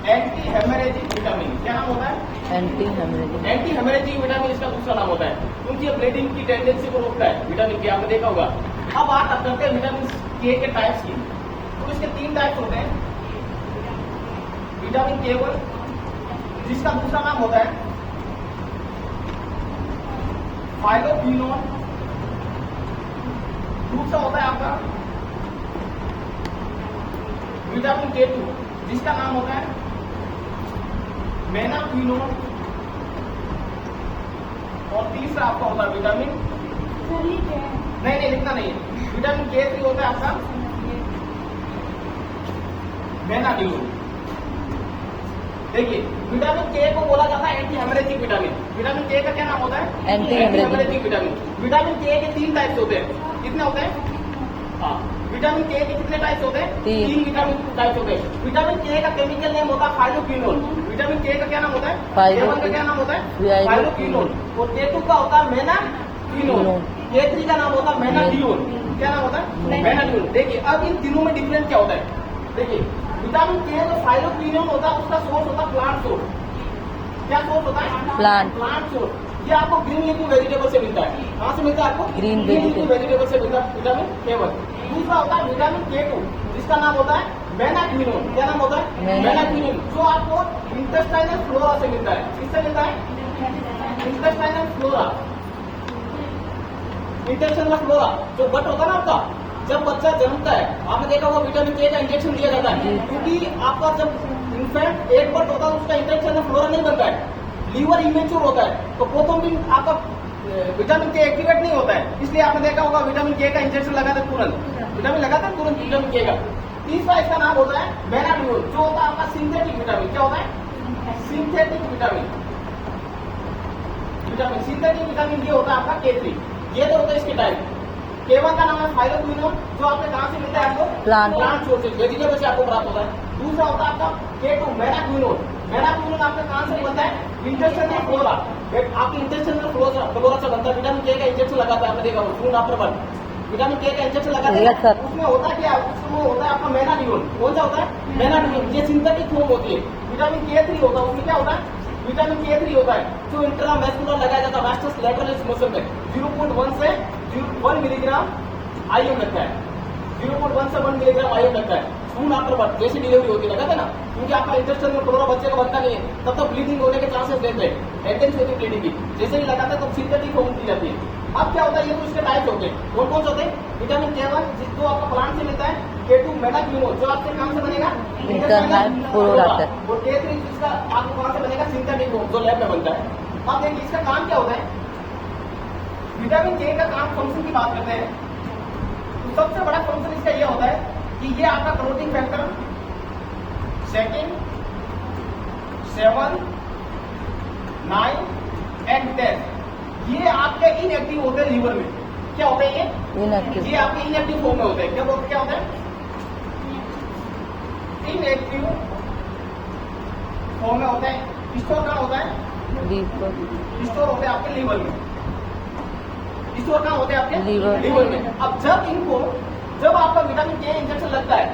Anti haemorrhagic vitamin. क्या नाम होता है? Anti haemorrhagic. Anti haemorrhagic vitamin इसका दूसरा नाम होता है, क्योंकि ये ब्लीडिंग की टेंडेंसी को रोकता है। विटामिन के आपने देखा होगा। अब बात करते हैं विटामिन के टाइप्स की। तो इसके 3 टाइप्स होते हैं। विटामिन K1, जिसका दूसरा नाम होता है फाइलोक्विनोन। दूसरा होता है आपका विटामिन K2, जिसका नाम होता है मेनाक्विनोन। और तीसरा आपका होता है विटामिन नहीं लिखना नहीं है। विटामिन K3 होता है आपका मेनाक्विनोन। देखिए, विटामिन के को बोला जाता है एंटी हेमरेजिक विटामिन। विटामिन के का क्या नाम होता है? Anti haemorrhagic vitamin. विटामिन के 3 टाइप्स होते हैं। कितने होते हैं? हाँ, विटामिन के कितने टाइप्स होते हैं? 3 विटामिन टाइप्स होते हैं। विटामिन के का केमिकल नेम होता है फाइलोक्विनोन। विटामिन के का क्या नाम होता है? K1 का क्या नाम होता है? फाइलोक्विनोन। और K2 का होता है मेनाक्विनोन। K3 का नाम होता है मेनाक्विनोन। क्या नाम होता है? मेनाक्विनोन। देखिए, अब इन तीनों में डिफरेंस क्या होता है? देखिए, विटामिन के जो फाइलोक्विनोन होता है उसका सोर्स होता है प्लांट सोर्स। क्या सोर्स होता है? Plant source. ये आपको ग्रीन लीफी वेजिटेबल से मिलता है। कहाँ से मिलता है आपको? ग्रीन लीफी वेजिटेबल से मिलता है विटामिन K1। दूसरा होता है विटामिन K2, जिसका नाम होता है मेनाक्विनोन। क्या नाम होता है? मेनाक्विनोन, जो आपको इंटेस्टाइनल फ्लोरा से मिलता है। किससे मिलता है? Intestinal flora. इंटेस्टाइनल फ्लोरा जो गट होता है ना आपका, जब बच्चा जन्मता है, आपने देखा होगा विटामिन के का इंजेक्शन दिया जाता है, क्योंकि आपका जब इन्फेंट एक बट होता है उसका इंटेस्टाइनल फ्लोरा नहीं बनता है, लीवर इमेच्योर होता है, तो प्रोथ्रोम्बिन आपका विटामिन के एक्टिवेट नहीं होता है। इसलिए आपने देखा होगा विटामिन के का इंजेक्शन लगाते तुरंत, विटामिन लगाते हैं तुरंत विटामिन के का। तीसरा इसका नाम होता है मेनाक्विनोन, जो होता है आपका सिंथेटिक विटामिन। क्या होता है? Synthetic vitamin. सिंथेटिक विटामिन ये होता है आपका K3। ये तो होता है इसके टाइप। K1 का नाम है फाइलोक्विनोन, जो आपके कहाँ से मिलता है? आपको प्लांट सोर्स से, वेजिटेबल से आपको प्राप्त होता है। दूसरा होता है आपका K2 मेनाक्विनोन। मेनाक्विनोन आपका कहाँ से बनता है? Intestinal flora. आपकी इंटेस्टाइनल फ्लोरा से बनता है। विटामिन के का इंजेक्शन लगाता है, आपने देखा होगा खून आफ्टर बर्थ। विटामिन के का इंजेक्शन लगाते हैं, उसमें होता है क्या? उसमें होता है आपका मेनाक्विनोन। कौन सा होता है? मेनाक्विनोन। ये सिंथेटिक फॉर्म होती है। विटामिन K3 होता है, उसमें क्या होता है? विटामिन K3 होता है, जो इंट्रामस्कुलर लगाया जाता है वास्टस लैटरलिस मसल में। 0.1 से 1 मिलीग्राम आईएम लगता है। 0.1 से 1 मिलीग्राम आईएम लगता है खून आफ्टर बर्थ, जैसे डिलीवरी होती है लगाते हैं ना, क्योंकि आपका इंटेस्टाइनल फ्लोरा बच्चे का बनता नहीं है, तब तक ब्लीडिंग होने के चांसेस रहते हैं, टेंडेंसी होती है ब्लीडिंग की। जैसे ही लगाते हैं तो सिंथेटिक फॉर्म की जाती है। अब क्या होता है? ये तो इसके टाइप होते हैं। कौन कौन से होते हैं? विटामिन K1 जो आपका प्लांट से मिलता है, K2 मेनाक्विनोन जो आपके काम से बनेगा इंटेस्टाइनल फ्लोरा, और K3 जिसका आपको कहाँ से बनेगा? सिंथेटिक फॉर्म, जो लैब में बनता है। अब देखिए इसका काम क्या होता है। विटामिन के का काम फंक्शन की बात करते हैं, तो सबसे बड़ा फंक्शन इसका यह होता है कि ये आपका क्लोटिंग फैक्टर 2, 7, 9 एंड 10 ये आपके इनएक्टिव होते हैं लीवर में। क्या होते हैं ये? इनएक्टिव। ये आपके इनएक्टिव फॉर्म में होते हैं। क्या होता है? इनएक्टिव फॉर्म में होता है। स्टोर कहाँ होता है? स्टोर होते हैं आपके लीवर में। स्टोर कहाँ होते हैं? आपके लीवर में। अब जब आपका विटामिन के इंजेक्शन लगता है,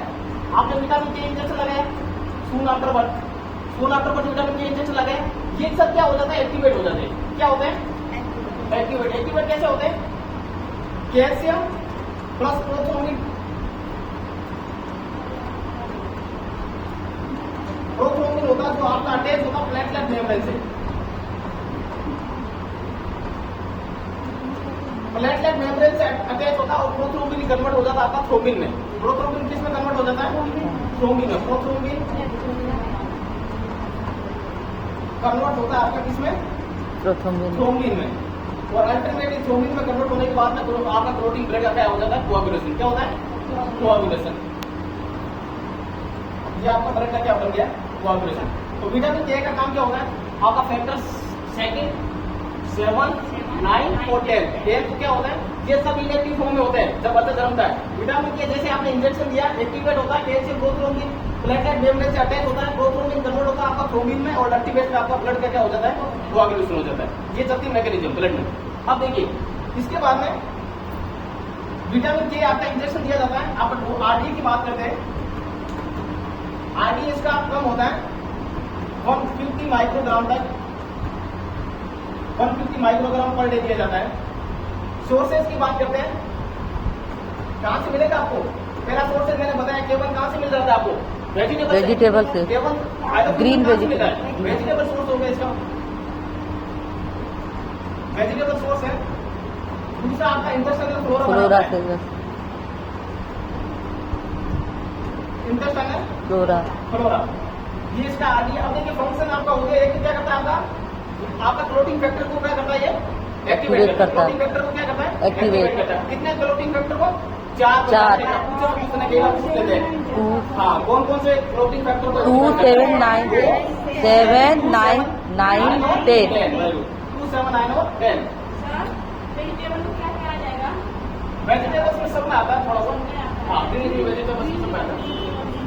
आपने विटामिन के इंजेक्शन लगाया सून आफ्टर बर्थ विटामिन के इंजेक्शन लगाया, ये सब क्या हो जाता है? एक्टिवेट हो जाते हैं। क्या होते हैं? एक्टिवेट कैसे होते हैं? कैल्शियम प्लस प्रोथ्रोम्बिन होता है, जो आपका अटैच होता है प्लेटलेट मेम्ब्रेन से। प्लेटलेट मेम्ब्रेन से अटैच होता है और प्रोथ्रोम्बिन कन्वर्ट हो जाता है आपका थ्रोम्बिन में। प्रोथ्रोम्बिन किस में कन्वर्ट हो जाता है? थ्रोम्बिन में। प्रोथ्रोम्बिन कन्वर्ट होता है आपका किसमें? थ्रोम्बिन में। और अल्टरनेटली थ्रोम्बिन में कन्वर्ट होने के बाद में आपका क्लोटिंग ब्लड का क्या हो जाता है? कोआगुलेशन। क्या होता है? कोआगुलेशन। ये आपका ब्लड का क्या बन गया? कोआगुलेशन। तो विटामिन के का काम क्या होता है? आपका फैक्टर 2, 7, 9 और 10 तो क्या होता है? ये सब इनएक्टिव फॉर्म में होते हैं जब बच्चा जन्मता है। विटामिन के जैसे आपने इंजेक्शन दिया, एक्टिवेट होता है, कैल्शियम प्रोथ्रोम्बिन प्लेटलेट मेम्ब्रेन से अटैच होता है, प्रोथ्रोम्बिन कन्वर्ट होता है आपका थ्रोम्बिन में, और लट्टी बेस में आपका ब्लड का क्या हो जाता है? कोआगुलेशन हो जाता है। ये चलती मैकेनिज्म ब्लड में। अब देखिए इसके बाद में विटामिन के आपका इंजेक्शन दिया जाता है। आप आरडी की बात करते हैं, आरडी इसका कम होता है 150 माइक्रोग्राम तक 150 माइक्रोग्राम पर डे दिया जाता है। सोर्सेज की बात करते हैं, कहां से मिलेगा आपको? पहला सोर्सेज मैंने बताया, केवल कहां से मिल जाता है आपको? वेजिटेबल से, केवल ग्रीन वेजिटेबल, वेजिटेबल सोर्स हो गया इसका, वेजिटेबल सोर्स है। दूसरा आपका इंटेस्टाइनल फ्लोरा से, इंटेस्टाइनल फ्लोरा, फ्लोरा, ये इसका आदि। अब देखिए फंक्शन आपका हो गया, एक क्या करता है आपका क्लोटिंग फैक्टर को क्या करता है? ये एक्टिवेट करता है। क्लोटिंग फैक्टर को क्या करता है? एक्टिवेट करता है। कितने क्लोटिंग फैक्टर को? 4 हाँ, कौन कौन से क्लोटिंग फैक्टर को? 2, 7, 9, 7, 9, 9, 10। 2, 7, 9 और 10। वेजिटेबल्स में सब में आता है थोड़ा सा, हाँ, वेजिटेबल्स में सब में आता है।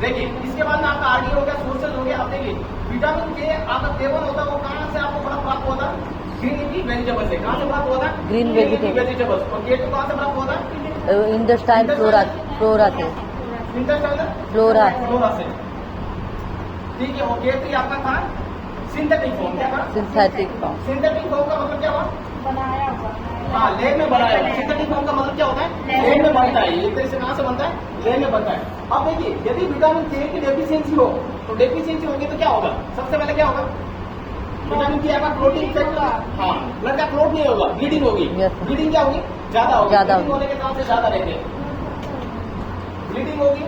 देखिए इसके बाद में आपका आरडी हो गया, सोर्सेज हो गया। अब देखिए विटामिन के आपका केवल होता है, वो कहाँ से आपको प्राप्त हुआ था? ग्रीन लीफी वेजिटेबल से। कहाँ से प्राप्त हुआ था? Green vegetables. और केटो कहाँ से प्राप्त हुआ था? इंटेस्टाइन फ्लोरा, फ्लोरा से, इंटेस्टाइनल फ्लोरा, फ्लोरा से। ठीक है, और केटो आपका था सिंथेटिक फॉर्म। क्या था? Synthetic form. सिंथेटिक फॉर्म का मतलब क्या हुआ? बनाया हुआ। हाँ, लैब में बनाया हुआ। सिंथेटिक फॉर्म का मतलब क्या होता है? लैब में बनता है। एक तरह से कहाँ से बनता है? लैब में बनता है। अब देखिए यदि विटामिन के की डेफिशिएंसी हो, तो डेफिशिएंसी होगी तो क्या होगा? सबसे पहले क्या होगा? विटामिन के आपका क्लोटिंग फैक्टर, हाँ, ब्लड का क्लोट नहीं होगा, ब्लीडिंग होगी। Yes. ब्लीडिंग क्या होगी? ज्यादा होगी। ज्यादा ब्लीडिंग होने के चांसेस ज्यादा रहते हैं। ब्लीडिंग होगी,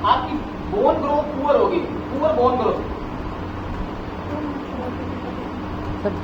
आपकी बोन ग्रोथ पुअर होगी, पुअर बोन ग्रोथ।